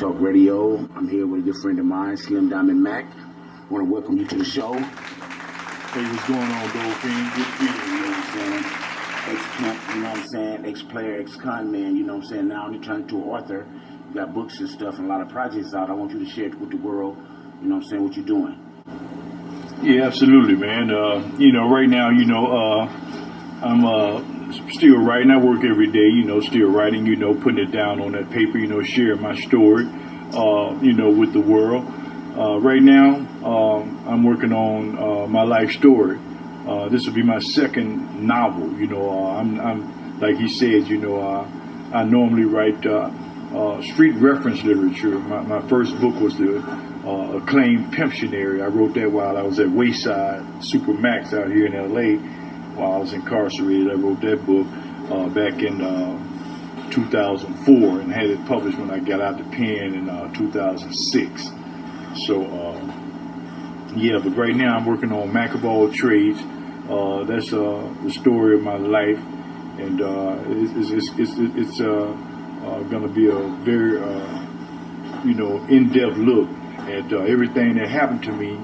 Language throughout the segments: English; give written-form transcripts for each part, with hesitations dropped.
Talk Radio. I'm here with a good friend of mine, Diamond Mack. I want to welcome you to the show. Hey, what's going on, Goldfiend? Good feeling, you know what I'm saying? Ex-pimp, you know what I'm saying? Ex-player, ex-con man, you know what I'm saying? Now you're turning to an author. You got books and stuff and a lot of projects out. I want you to share it with the world, you know what I'm saying, what you're doing. Yeah, absolutely, man. Right now, I'm still writing. I work every day, still writing, putting it down on that paper, sharing my story, with the world. Right now, I'm working on my life story. This will be my second novel. I'm like he says, I normally write street reference literature. My first book was the acclaimed Pimptionary. I wrote that while I was at Wayside Supermax out here in L.A. while I was incarcerated. I wrote that book back in 2004 and had it published when I got out the pen in 2006. So, but right now I'm working on Mack of all trades. That's the story of my life, and it's going to be a very, in-depth look at everything that happened to me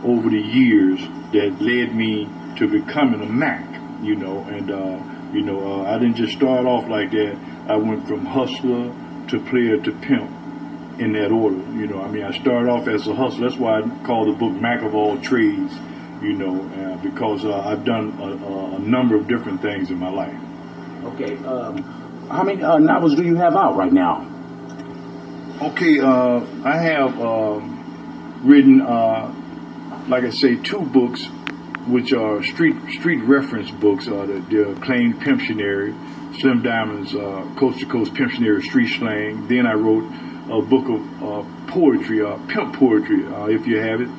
over the years that led me to becoming a Mack, I didn't just start off like that. I went from hustler to player to pimp in that order. I started off as a hustler. That's why I call the book Mack of all trades, because I've done a number of different things in my life. Okay, how many novels do you have out right now? Okay, I have written, like I say, 2 books, which are street reference books. The acclaimed Pimptionary, Slim Diamond's Coast to Coast Pimptionary Street Slang. Then I wrote a book of poetry, pimp poetry, if you have it.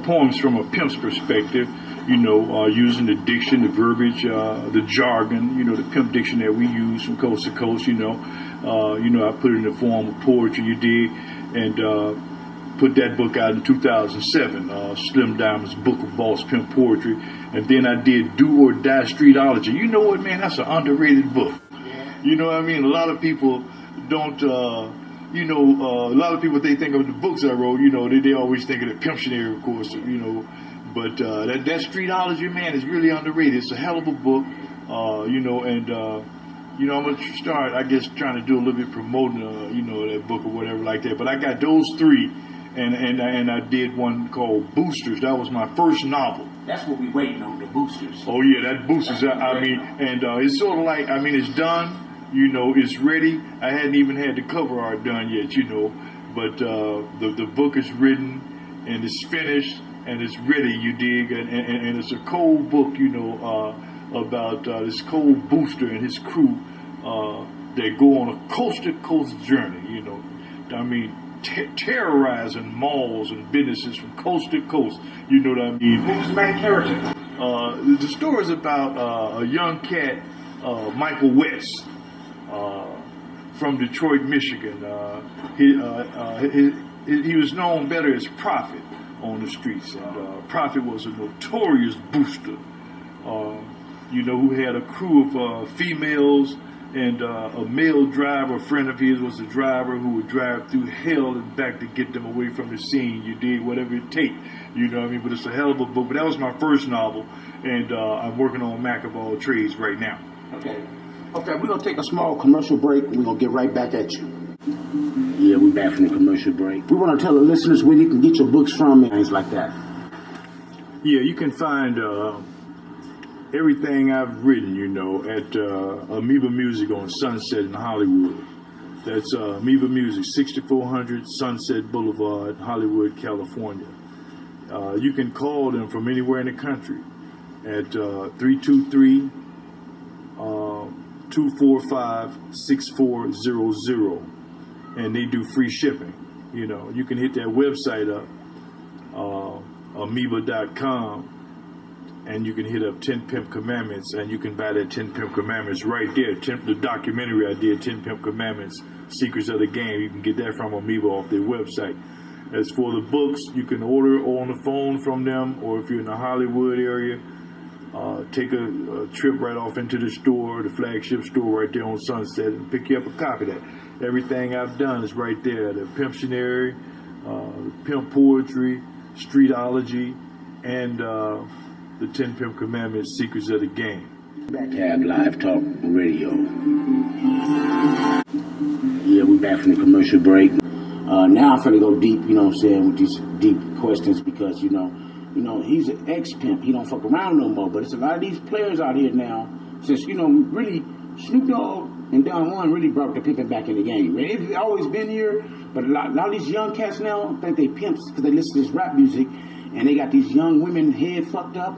Poems from a pimp's perspective, using the diction, the verbiage, the jargon, the pimp diction that we use from coast to coast, I put it in the form of poetry, you dig, and put that book out in 2007, Slim Diamond's Book of Boss Pimp Poetry. And then I did Do or Die Streetology. You know what, man, that's an underrated book. You know what I mean? A lot of people don't, a lot of people, they think of the books I wrote, they always think of the Pimptionary, of course, but that Streetology, man, is really underrated. It's a hell of a book, I'm going to start, I guess, trying to do a little bit promoting, that book or whatever like that. But I got those 3, and I did one called Boosters. That was my first novel. That's what we waiting on, the Boosters. Oh, yeah, that Boosters. It's sort of like, it's done. It's ready. I hadn't even had the cover art done yet, but the book is written and it's finished and it's ready, you dig, and it's a cold book, about this cold booster and his crew that go on a coast-to-coast journey, terrorizing malls and businesses from coast to coast, you know what I mean? Who's the main character? The story is about a young cat, Michael West, from Detroit, Michigan. He was known better as Prophet on the streets, and Prophet was a notorious booster, who had a crew of females, and a male driver, a friend of his was a driver who would drive through hell and back to get them away from the scene. You did whatever it take, but it's a hell of a book. But that was my first novel, and I'm working on Mack of all trades right now. Okay, we're going to take a small commercial break, and we're going to get right back at you. Yeah, we're back from the commercial break. We want to tell the listeners where you can get your books from and things like that. Yeah, you can find everything I've written, at Amoeba Music on Sunset in Hollywood. That's Amoeba Music, 6400 Sunset Boulevard, Hollywood, California. You can call them from anywhere in the country at 323-245-6400, and they do free shipping. You can hit that website up, amoeba.com, and you can hit up 10 Pimp Commandments, and you can buy that 10 Pimp Commandments right there. The documentary I did, 10 Pimp Commandments, Secrets of the Game. You can get that from Amoeba off their website. As for the books, you can order on the phone from them, or if you're in the Hollywood area, take a trip right off into the store, the flagship store right there on Sunset, and pick you up a copy of that. everything I've done is right there. The Pimptionary, Pimp Poetry, Streetology, and the 10 Pimp Commandments, Secrets of the Game. Back to TABLIVE Talk Radio. Yeah, we're back from the commercial break. Now I'm finna go deep, you know what I'm saying, with these deep questions because, you know, he's an ex-pimp. He don't fuck around no more. But it's a lot of these players out here now, since, you know, really, Snoop Dogg and Don Juan really brought the pimping back in the game. It's always been here, but a lot of these young cats now think they pimps because they listen to this rap music, and they got these young women head fucked up,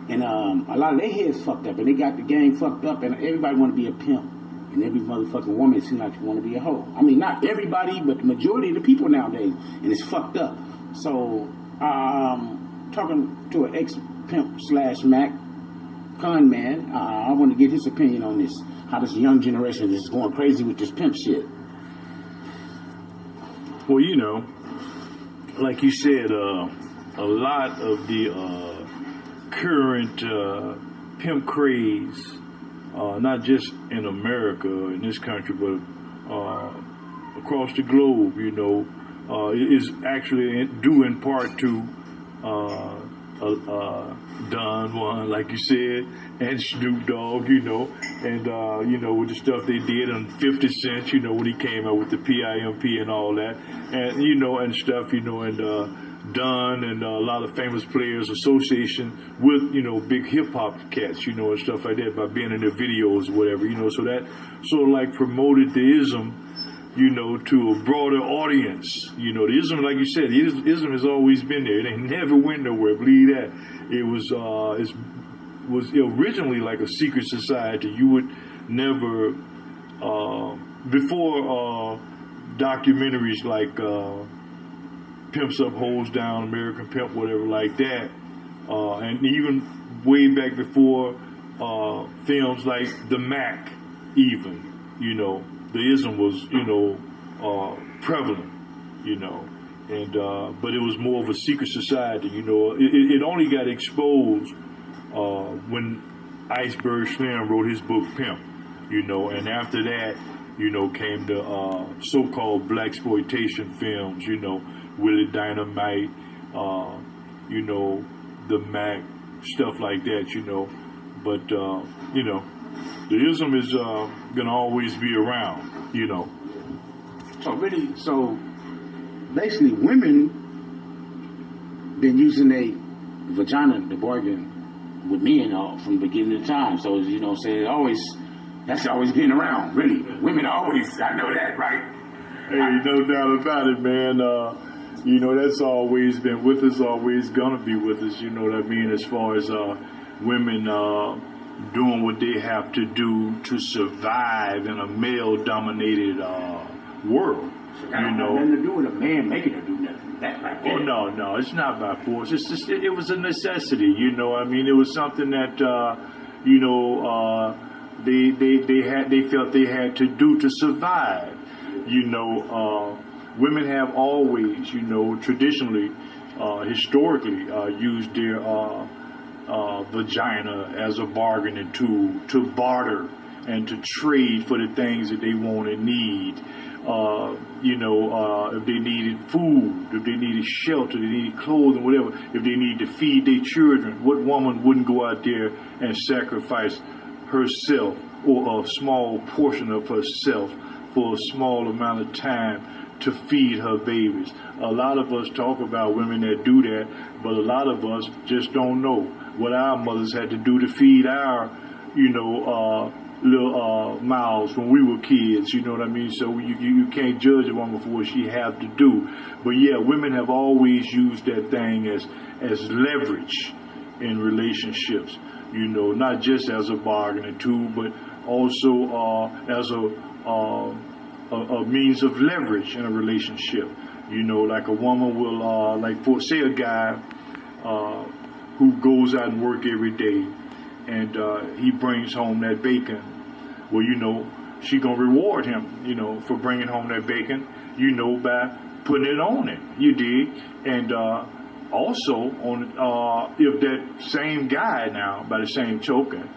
and a lot of their heads fucked up, and they got the game fucked up, and everybody want to be a pimp. And every motherfucking woman seems like you want to be a hoe. I mean, not everybody, but the majority of the people nowadays, and it's fucked up. So, talking to an ex-pimp / Mac con man, I want to get his opinion on this. How this young generation is going crazy with this pimp shit. Well, you know, like you said, a lot of the current pimp craze, not just in America, in this country, but across the globe, you know, is actually due in part to Don Juan, like you said, and Snoop Dogg, you know, and, you know, with the stuff they did on 50 Cent, you know, when he came out with the PIMP and all that, and, you know, and stuff, you know, and Don and a lot of famous players association with, you know, big hip-hop cats, you know, and stuff like that by being in their videos or whatever, you know, so that sort of like promoted the ism, you know, to a broader audience. You know, the ism, like you said, the ism has always been there. It ain't never went nowhere. Believe that. It was originally like a secret society. You would never, before documentaries like Pimps Up, Hoes Down, American Pimp, whatever like that, and even way back before films like The Mack, even, you know, the ism was, you know, prevalent, you know, and but it was more of a secret society, you know. It only got exposed when Iceberg Slim wrote his book Pimp, you know, and after that, you know, came the so-called blaxploitation films, you know, Willie Dynamite, you know, the Mac, stuff like that, you know, but you know, the ism is gonna always be around, you know. So basically, women been using their vagina to bargain with men from the beginning of time. So, you know, that's always been around. Really, women always. I know that, right? Hey, no doubt about it, man. You know, that's always been with us, always gonna be with us. You know what I mean? As far as women doing what they have to do to survive in a male-dominated world. So that you know, nothing to do with a man making her do nothing. That right there. Oh no, it's not by force. It's just it was a necessity. You know, I mean, it was something that you know they felt they had to do to survive. You know, women have always, you know, traditionally, historically, used their vagina as a bargaining tool to barter and to trade for the things that they want and need. You know, if they needed food, if they needed shelter, they needed clothing, whatever, if they needed to feed their children, what woman wouldn't go out there and sacrifice herself or a small portion of herself for a small amount of time to feed her babies? A lot of us talk about women that do that, but a lot of us just don't know what our mothers had to do to feed our, you know, little mouths when we were kids, you know what I mean? So you can't judge a woman for what she have to do. But yeah, women have always used that thing as leverage in relationships, you know, not just as a bargaining tool, but also as a means of leverage in a relationship. You know, like a woman will, like for say a guy who goes out and work every day, and he brings home that bacon. Well, you know, she gonna reward him, you know, for bringing home that bacon, you know, by putting it on it. You dig? And also, on if that same guy now, by the same token,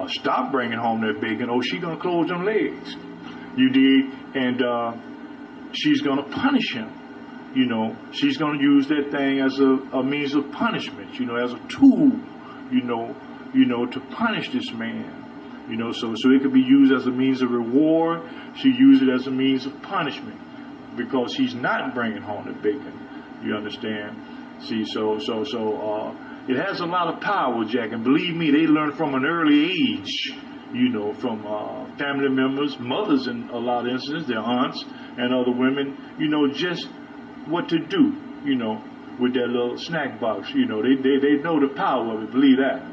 stop bringing home that bacon, oh, she gonna close them legs. You dig? and she's going to punish him. You know, she's going to use that thing as a means of punishment, you know, as a tool, you know, to punish this man. You know, so it could be used as a means of reward. She used it as a means of punishment because he's not bringing home the bacon. You understand? See, so it has a lot of power, Jack, and believe me, they learn from an early age, you know, from family members, mothers in a lot of instances, their aunts and other women, you know, just what to do, you know, with their little snack box. You know, they know the power of it, believe that.